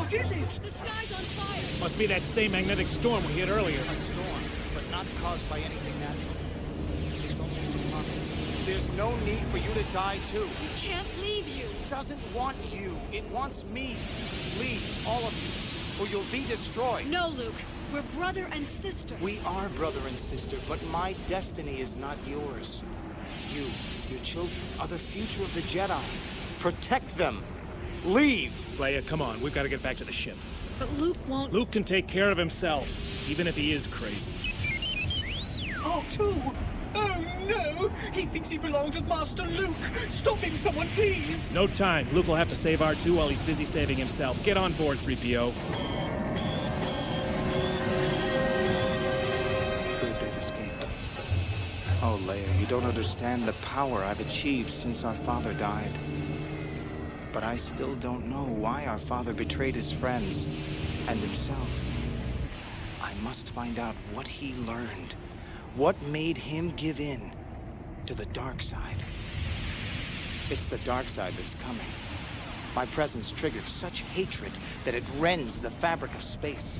What is it? The sky's on fire. Must be that same magnetic storm we hit earlier. A storm, but not caused by anything natural. It's almost impossible. There's no need for you to die, too. We can't leave you. It doesn't want you. It wants me. Leave, all of you, or you'll be destroyed. No, Luke. We're brother and sister. We are brother and sister, but my destiny is not yours. You, your children, are the future of the Jedi. Protect them. Leave. Leia, come on. We've got to get back to the ship. But Luke won't... Luke can take care of himself, even if he is crazy. R2! Oh, no! He thinks he belongs with Master Luke! Stop him, someone, please! No time. Luke will have to save R2 while he's busy saving himself. Get on board, 3PO. Good they've escaped. Oh, Leia, you don't understand the power I've achieved since our father died. But I still don't know why our father betrayed his friends and himself. I must find out what he learned. What made him give in to the dark side? It's the dark side that's coming. My presence triggered such hatred that it rends the fabric of space.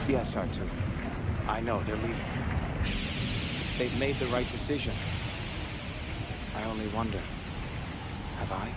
Yes, R2. I know, they're leaving. They've made the right decision. I only wonder, have I?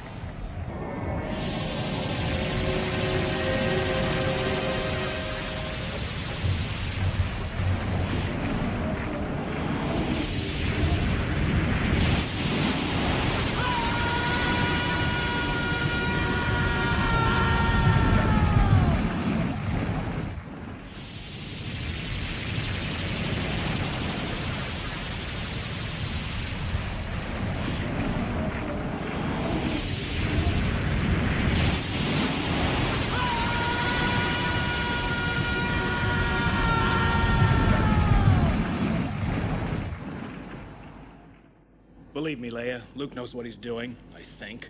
Believe me, Leia, Luke knows what he's doing, I think.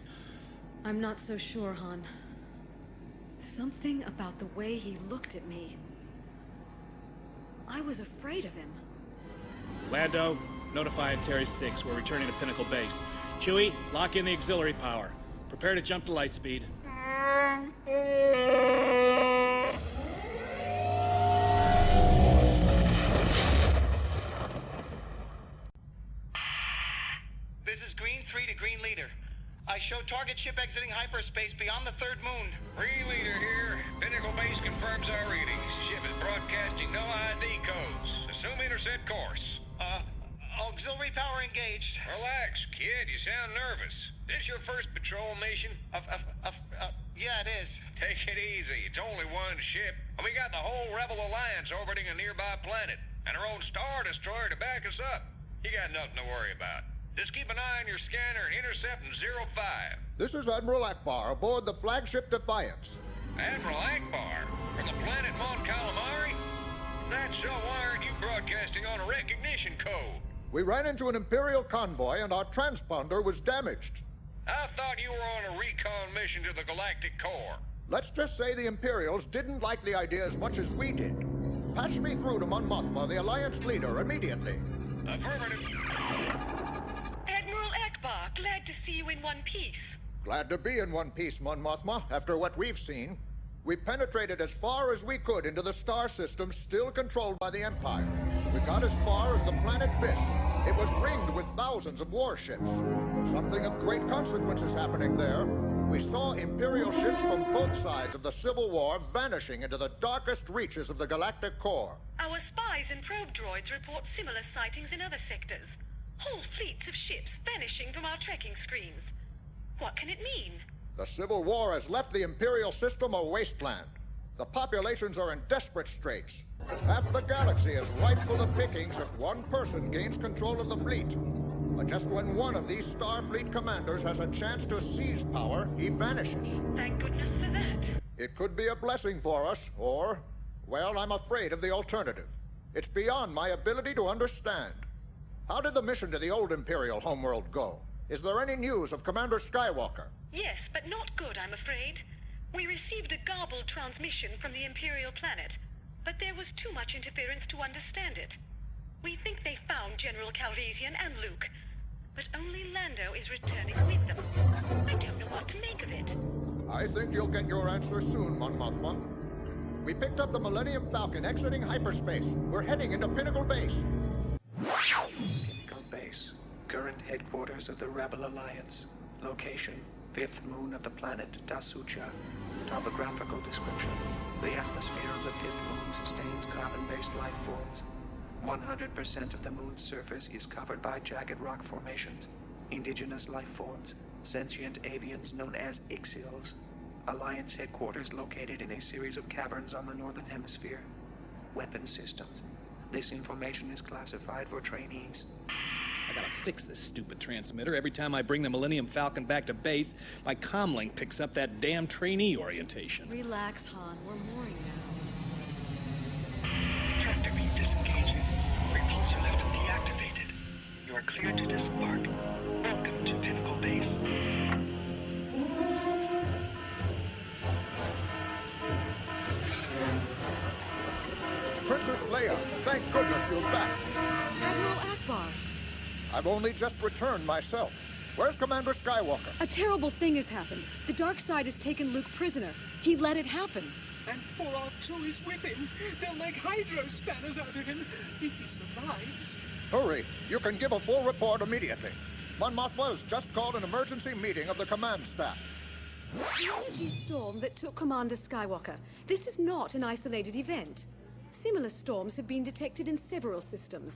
I'm not so sure, Han. Something about the way he looked at me. I was afraid of him. Lando, notify Terry 6. We're returning to Pinnacle Base. Chewie, lock in the auxiliary power. Prepare to jump to light speed. This is Green 3 to Green Leader. I show target ship exiting hyperspace beyond the third moon. Green Leader here. Pinnacle Base confirms our readings. Ship is broadcasting no ID codes. Assume intercept course. Auxiliary power engaged. Relax, kid. You sound nervous. This your first patrol mission? Yeah, it is. Take it easy. It's only one ship. And we got the whole Rebel Alliance orbiting a nearby planet. And our own Star Destroyer to back us up. You got nothing to worry about. Just keep an eye on your scanner and intercept in 05. This is Admiral Akbar aboard the flagship Defiance. Admiral Akbar? From the planet Mon Calamari? That's so, why aren't you broadcasting on a recognition code? We ran into an Imperial convoy and our transponder was damaged. I thought you were on a recon mission to the Galactic Core. Let's just say the Imperials didn't like the idea as much as we did. Patch me through to Mon Mothma, the Alliance leader, immediately. Affirmative. Admiral Akbar, glad to see you in one piece. Glad to be in one piece, Mon Mothma, after what we've seen. We penetrated as far as we could into the star system still controlled by the Empire. We got as far as the planet Biss. It was ringed with thousands of warships. Something of great consequence is happening there. We saw Imperial ships from both sides of the Civil War vanishing into the darkest reaches of the Galactic Core. Our spies and probe droids report similar sightings in other sectors. Whole fleets of ships vanishing from our tracking screens. What can it mean? The Civil War has left the Imperial system a wasteland. The populations are in desperate straits. Half the galaxy is ripe for the pickings if one person gains control of the fleet. But just when one of these Starfleet commanders has a chance to seize power, he vanishes. Thank goodness for that. It could be a blessing for us, or, well, I'm afraid of the alternative. It's beyond my ability to understand. How did the mission to the old Imperial homeworld go? Is there any news of Commander Skywalker? Yes, but not good, I'm afraid. We received a garbled transmission from the Imperial planet, but there was too much interference to understand it. We think they found General Calrissian and Luke, but only Lando is returning with them. I don't know what to make of it. I think you'll get your answer soon, Mon Mothma. We picked up the Millennium Falcon exiting hyperspace. We're heading into Pinnacle Base. Pinnacle Base. Current headquarters of the Rebel Alliance. Location, 5th moon of the planet D.E.X.U. Topographical description. The atmosphere of the 5th moon sustains carbon-based life forms. 100% of the moon's surface is covered by jagged rock formations. Indigenous life forms. Sentient avians known as D.E.X.Us. Alliance headquarters located in a series of caverns on the northern hemisphere. Weapon systems. This information is classified for trainees. I gotta fix this stupid transmitter. Every time I bring the Millennium Falcon back to base, my comlink picks up that damn trainee orientation. Relax, Han. We're mooring now. Tractor beam disengaging. Repulsor lift deactivated. You are cleared to disembark. Welcome to Pinnacle Base. Princess Leia, thank goodness you're back. Admiral Akbar, I've only just returned myself. Where's Commander Skywalker? a terrible thing has happened. The dark side has taken Luke prisoner. He let it happen. And 4R2 is with him. They'll make hydro spanners out of him if he survives. Hurry, you can give a full report immediately. Mon Mothma has just called an emergency meeting of the command staff. The energy storm that took Commander Skywalker. This is not an isolated event. Similar storms have been detected in several systems.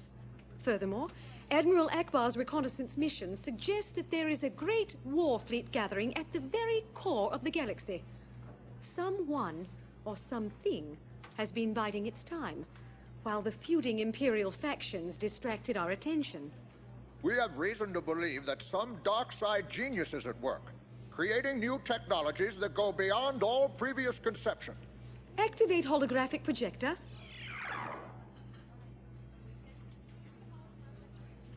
Furthermore, Admiral Akbar's reconnaissance mission suggests that there is a great war fleet gathering at the very core of the galaxy. Someone or something has been biding its time, while the feuding Imperial factions distracted our attention. We have reason to believe that some dark side genius is at work, creating new technologies that go beyond all previous conception. Activate holographic projector.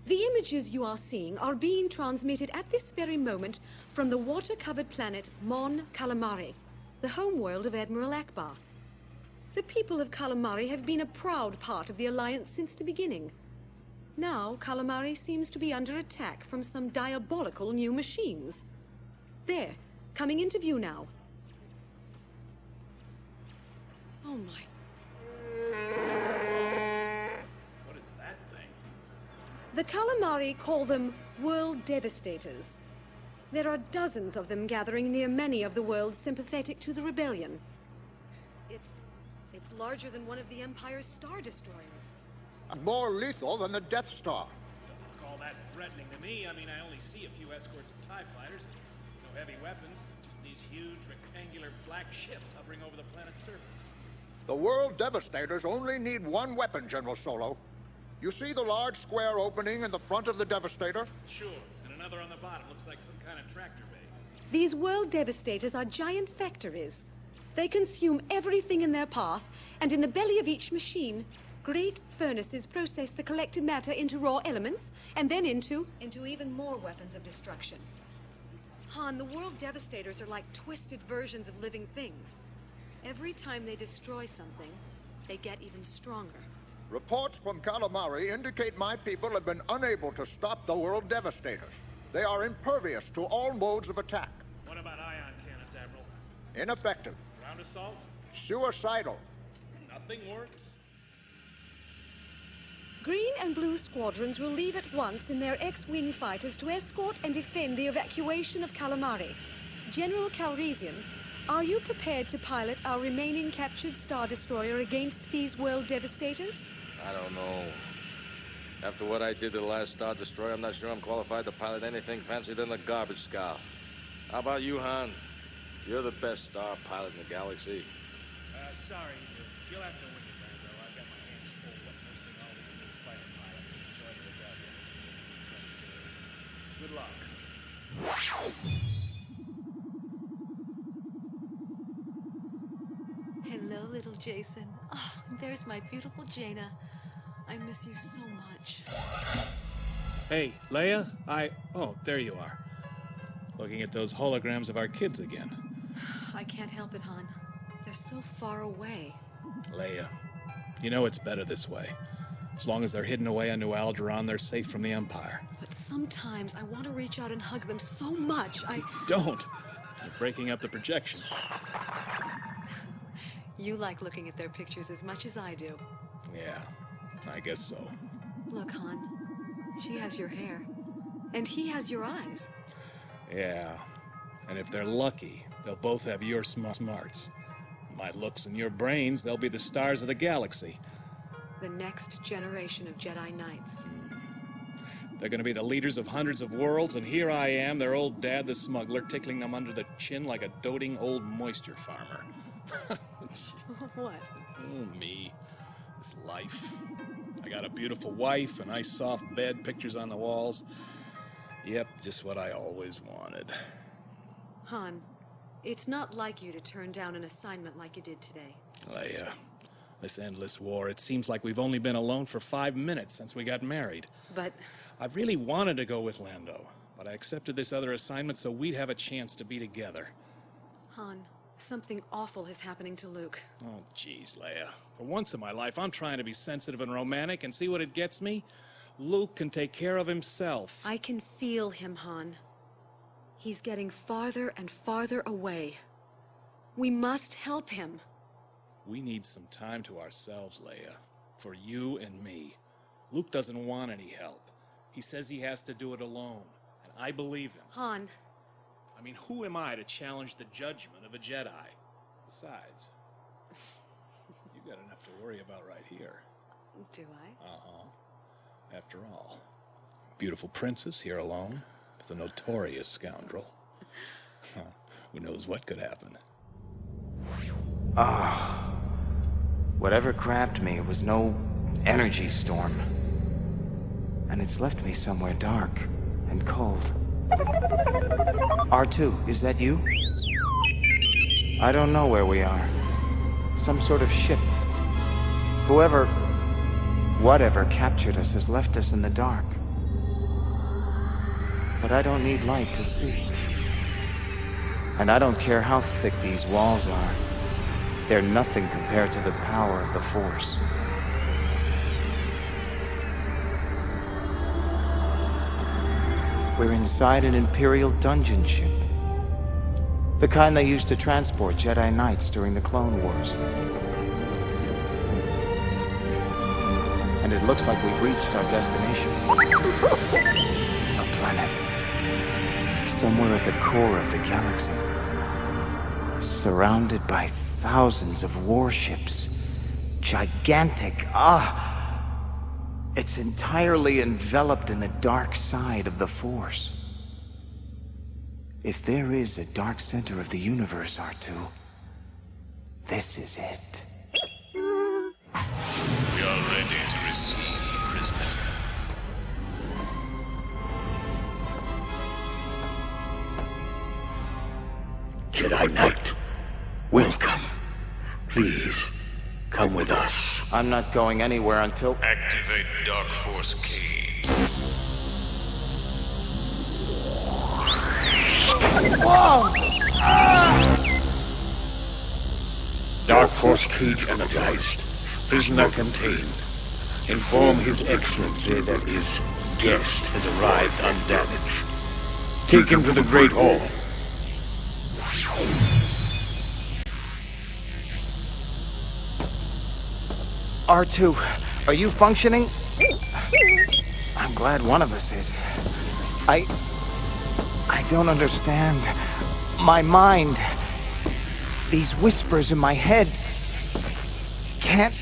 The images you are seeing are being transmitted at this very moment from the water-covered planet Mon Calamari, the homeworld of Admiral Akbar. The people of Calamari have been a proud part of the Alliance since the beginning. Now, Calamari seems to be under attack from some diabolical new machines. There, coming into view now. Oh my. What is that thing? The Calamari call them world devastators. There are dozens of them gathering near many of the worlds sympathetic to the rebellion. It's larger than one of the Empire's star destroyers. And more lethal than the Death Star. Don't call that threatening to me. I mean, I only see a few escorts of TIE fighters. No heavy weapons, just these huge rectangular black ships hovering over the planet's surface. The world devastators only need one weapon, General Solo. You see the large square opening in the front of the Devastator? Sure, and another on the bottom. Looks like some kind of tractor bay. These world devastators are giant factories. They consume everything in their path, and in the belly of each machine, great furnaces process the collected matter into raw elements, and then into even more weapons of destruction. Han, the world devastators are like twisted versions of living things. Every time they destroy something, they get even stronger. Reports from Calamari indicate my people have been unable to stop the world devastators. They are impervious to all modes of attack. What about ion cannons, Admiral? Ineffective. Ground assault? Suicidal. Nothing works? Green and blue squadrons will leave at once in their X-Wing fighters to escort and defend the evacuation of Calamari. General Calrissian, are you prepared to pilot our remaining captured Star Destroyer against these world devastators? I don't know. After what I did to the last Star Destroyer, I'm not sure I'm qualified to pilot anything fancier than the garbage scow. How about you, Han? You're the best star pilot in the galaxy. Sorry. You'll have to wing it, Lando. I've got my hands full wet nursing all these new fighter pilots and joining the rebellion. Good luck. Hello, little Jason. Oh, there's my beautiful Jaina. I miss you so much. Hey, Leia, Oh, there you are. Looking at those holograms of our kids again. I can't help it, Han. They're so far away. Leia, you know it's better this way. As long as they're hidden away on New Alderaan, they're safe from the Empire. But sometimes I want to reach out and hug them so much, Don't. You're breaking up the projection. You like looking at their pictures as much as I do. Yeah, I guess so. Look, Han, she has your hair. And he has your eyes. Yeah, and if they're lucky, they'll both have your smarts. My looks and your brains, they'll be the stars of the galaxy. The next generation of Jedi Knights. They're going to be the leaders of hundreds of worlds, and here I am, their old dad, the smuggler, tickling them under the chin like a doting old moisture farmer. What? Oh, me. This life. I got a beautiful wife, a nice soft bed, pictures on the walls. Yep, just what I always wanted. Han, it's not like you to turn down an assignment like you did today. Leia, this endless war, it seems like we've only been alone for 5 minutes since we got married. But I really wanted to go with Lando, but I accepted this other assignment so we'd have a chance to be together. Han, something awful is happening to Luke. Oh, jeez, Leia. For once in my life, I'm trying to be sensitive and romantic, and see what it gets me? Luke can take care of himself. I can feel him, Han. He's getting farther and farther away. We must help him. We need some time to ourselves, Leia. For you and me. Luke doesn't want any help. He says he has to do it alone. And I believe him. Han. I mean, who am I to challenge the judgment of a Jedi? Besides, you've got enough to worry about right here. Do I? Uh-huh. After all, beautiful princess here alone with a notorious scoundrel. Who knows what could happen? Ah. Whatever grabbed me was no energy storm. And it's left me somewhere dark and cold. R2, is that you? I don't know where we are. Some sort of ship. Whatever captured us has left us in the dark. But I don't need light to see. And I don't care how thick these walls are. They're nothing compared to the power of the Force. We're inside an Imperial dungeon ship. The kind they used to transport Jedi Knights during the Clone Wars. And it looks like we've reached our destination. A planet. Somewhere at the core of the galaxy. Surrounded by thousands of warships. Gigantic. It's entirely enveloped in the dark side of the Force. If there is a dark center of the universe, R2, this is it. We are ready to receive the prisoner. Jedi Knight, welcome. Please, come with us. I'm not going anywhere until... Activate Dark Force Cage. Whoa! Dark Force Cage energized. Prisoner contained. Inform His Excellency that his guest has arrived undamaged. Take him to the Great Hall. R2, are you functioning? I'm glad one of us is. I don't understand. My mind, these whispers in my head, can't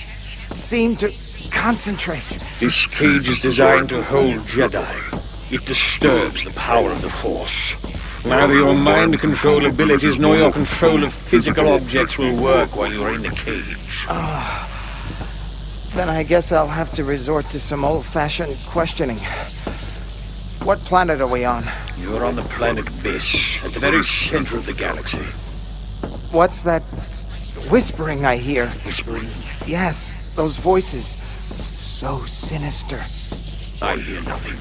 seem to concentrate. This cage is designed to hold Jedi. It disturbs the power of the Force. Neither your mind control abilities nor your control of physical objects will work while you are in the cage. Then I guess I'll have to resort to some old-fashioned questioning. What planet are we on? You're on the planet D.E.X.U, at the very center of the galaxy. What's that whispering I hear? Whispering? Yes, those voices. So sinister. I hear nothing.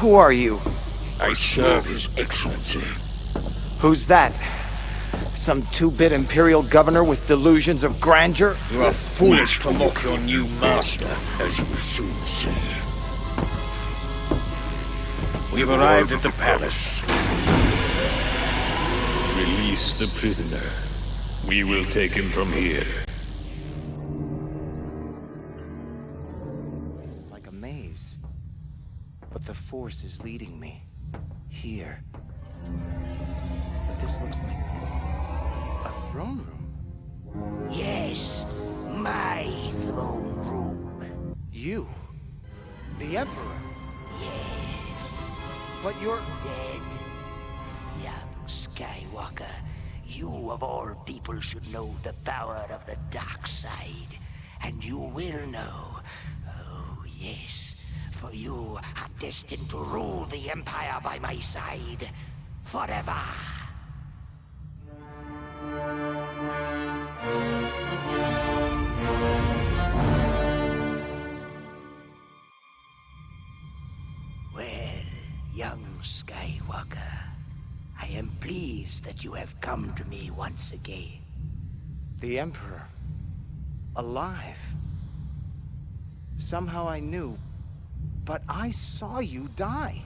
Who are you? I serve His Excellency. Who's that? Some two-bit imperial governor with delusions of grandeur? You are foolish to mock your new master, as you will soon see. We've arrived at the palace. Release the prisoner. We will take him from here. This is like a maze. But the Force is leading me. Here. But this looks like a throne room. Yes, my throne room. You? The Emperor? Yes. But you're... Dead. Young Skywalker, you of all people should know the power of the dark side. And you will know. Oh, yes. For you are destined to rule the Empire by my side. Forever. Well, young Skywalker, I am pleased that you have come to me once again. The Emperor. Alive. Somehow I knew, but I saw you die.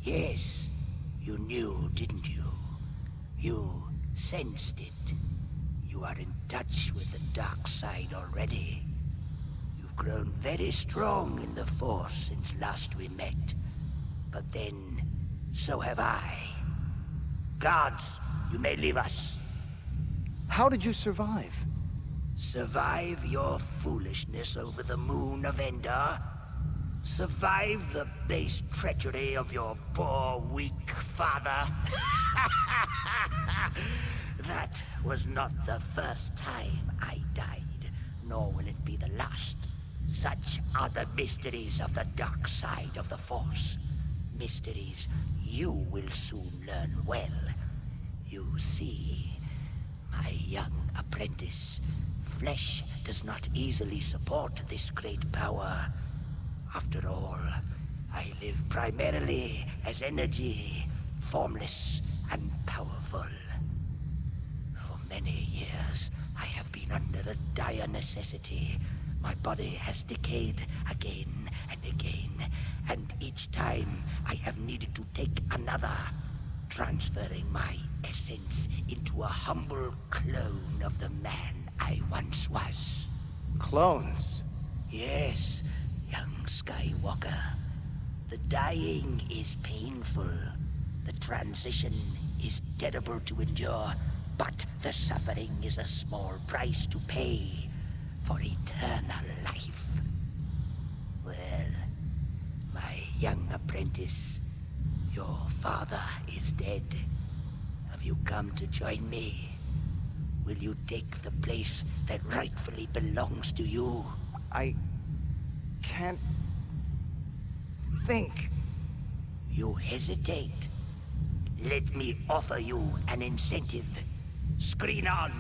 Yes, you knew, didn't you? You sensed it. You are in touch with the dark side already. You've grown very strong in the Force since last we met. But then, so have I. Guards, you may leave us. How did you survive? Survive your foolishness over the moon of Endor? Survive the base treachery of your poor, weak father? That was not the first time I died, nor will it be the last. Such are the mysteries of the dark side of the Force. Mysteries you will soon learn well. You see, my young apprentice, flesh does not easily support this great power. After all, I live primarily as energy, formless and powerful. For many years, I have been under a dire necessity. My body has decayed again and again, and each time I have needed to take another, transferring my essence into a humble clone of the man I once was. Clones? Yes, young Skywalker. The dying is painful. The transition is terrible to endure, but the suffering is a small price to pay for eternal life. Well, my young apprentice, your father is dead. Have you come to join me? Will you take the place that rightfully belongs to you? I can't think. You hesitate. Let me offer you an incentive. Screen on.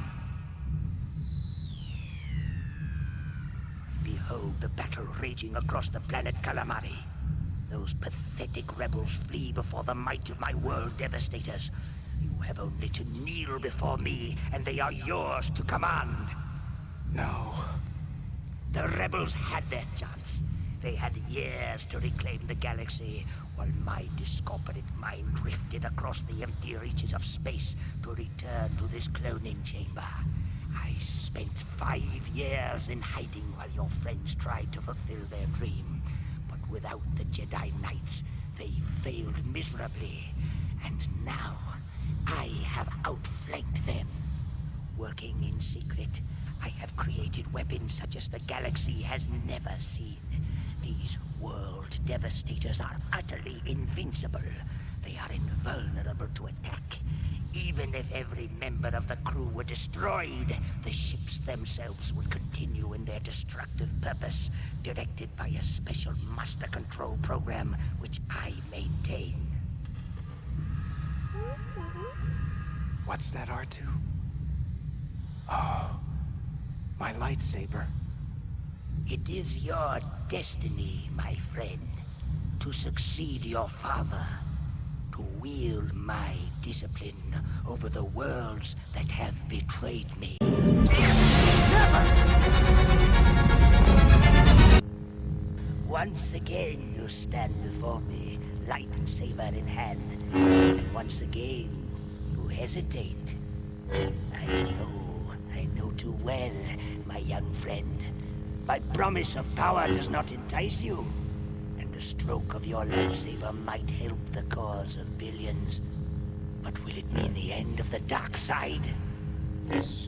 Behold the battle raging across the planet Calamari. Those pathetic rebels flee before the might of my world devastators. You have only to kneel before me, and they are yours to command. No. The rebels had their chance. They had years to reclaim the galaxy, while my discorporate mind drifted across the empty reaches of space to return to this cloning chamber. I spent 5 years in hiding while your friends tried to fulfill their dream. But without the Jedi Knights, they failed miserably. And now, I have outflanked them. Working in secret, I have created weapons such as the galaxy has never seen. These world devastators are utterly invincible. They are invulnerable to attack. Even if every member of the crew were destroyed, the ships themselves would continue in their destructive purpose, directed by a special master control program which I maintain. What's that, R2? Oh, my lightsaber. It is your destiny, my friend, to succeed your father, to wield my discipline over the worlds that have betrayed me. Never! Once again you stand before me, lightsaber in hand. And once again you hesitate. I know too well, my young friend. My promise of power does not entice you. And the stroke of your lightsaber might help the cause of billions. But will it mean the end of the dark side?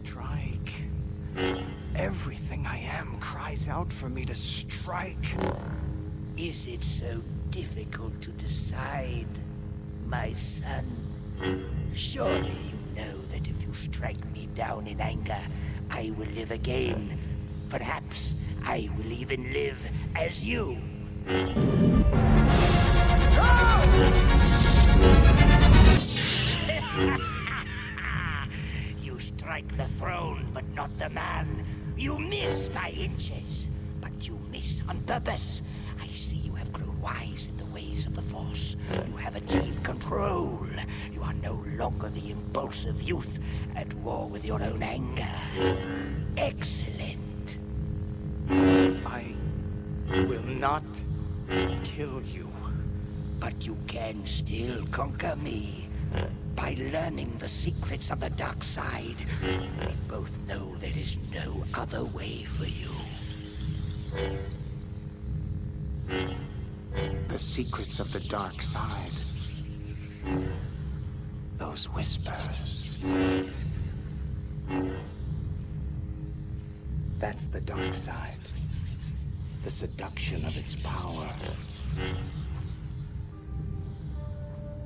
Strike. Everything I am cries out for me to strike. Is it so difficult to decide, my son? Surely you know that if you strike me down in anger, I will live again. Perhaps I will even live as you. You strike the throne, but not the man. You miss by inches, but you miss on purpose. I see you have grown wise in the ways of the Force. You have achieved control. You are no longer the impulsive youth at war with your own anger. Excellent. I will not kill you. But you can still conquer me. By learning the secrets of the dark side, we both know there is no other way for you. The secrets of the dark side. Those whispers. That's the dark side. The seduction of its power.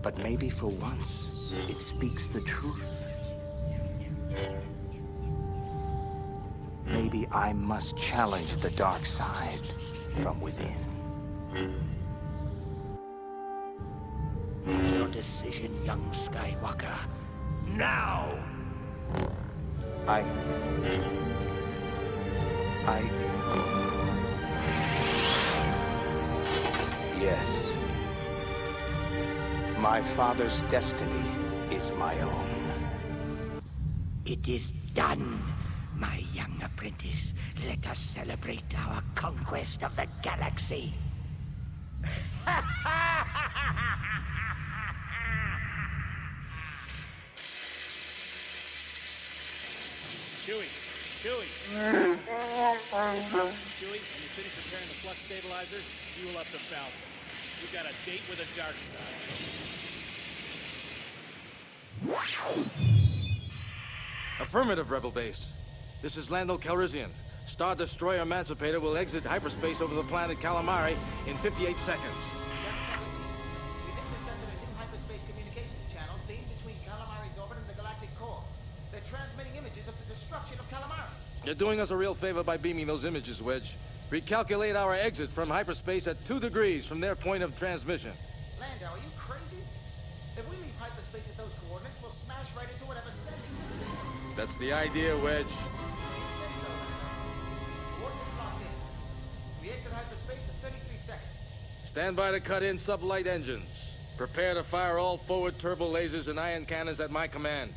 But maybe for once, it speaks the truth. Maybe I must challenge the dark side from within. Make your decision, young Skywalker. Now! Yes. My father's destiny is my own. It is done, my young apprentice. Let us celebrate our conquest of the galaxy. Chewie! Chewie! Chewie, when you finish repairing the flux stabilizers, you will up to Falcon. We've got a date with the dark side. Affirmative, Rebel Base. This is Lando Calrissian. Star Destroyer Emancipator will exit hyperspace over the planet Calamari in 58 seconds. We've intercepted a new hyperspace communications channel beamed between Calamari's orbit and the galactic core. They're transmitting images of the destruction of Calamari. You're doing us a real favor by beaming those images, Wedge. Recalculate our exit from hyperspace at 2 degrees from their point of transmission. Lando, are you crazy? If we leave hyperspace at those coordinates, we'll smash right into whatever's sending us. That's the idea, Wedge. Coordinates locked in. We exit hyperspace in 33 seconds. Stand by to cut in sublight engines. Prepare to fire all forward turbo lasers and ion cannons at my command.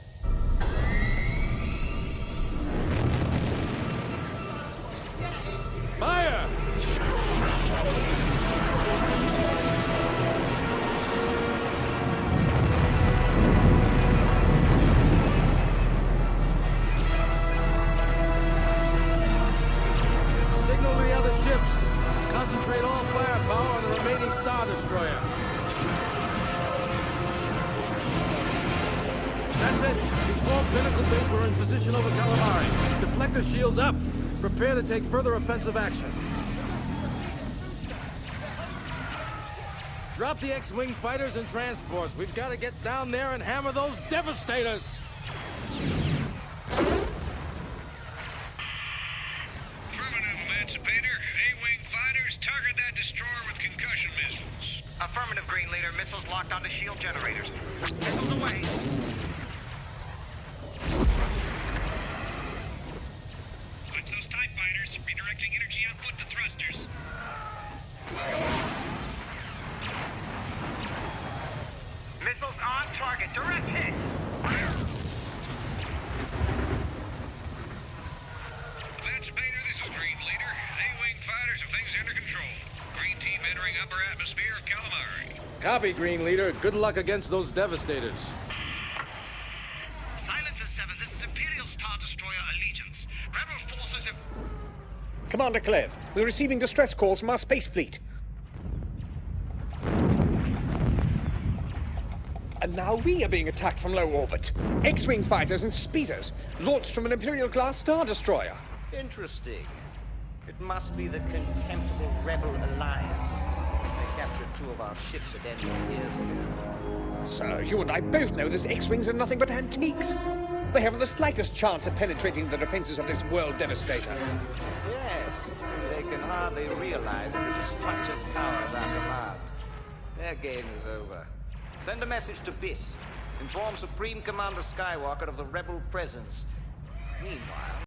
Fire! Signal to the other ships. Concentrate all firepower on the remaining Star Destroyer. That's it. Inform Pinnacle Base we're in position over Calamari. Deflector shields up. Prepare to take further offensive action. Drop the X-Wing fighters and transports. We've got to get down there and hammer those devastators. Affirmative, Emancipator. A-Wing fighters, target that destroyer with concussion missiles. Affirmative, Green Leader. Missiles locked onto shield generators. Missiles away. Watch those TIE fighters, redirecting energy output to thrusters. Missiles on target. Direct hit. Vader, this is Green Leader. A-Wing fighters have things under control. Green team entering upper atmosphere of Calamari. Copy, Green Leader. Good luck against those devastators. Silencer 7, this is Imperial Star Destroyer Allegiance. Rebel forces have... Commander Klev, we're receiving distress calls from our space fleet. And now we are being attacked from low orbit. X-Wing fighters and speeders, launched from an Imperial-class Star Destroyer. Interesting. It must be the contemptible Rebel Alliance. They captured 2 of our ships at Endor years ago. Sir, you and I both know that X-Wings are nothing but antiques. They haven't the slightest chance of penetrating the defenses of this world devastator. Yes, they can hardly realize the destructive power at our command. Their game is over. Send a message to BIS. Inform Supreme Commander Skywalker of the Rebel presence. Meanwhile,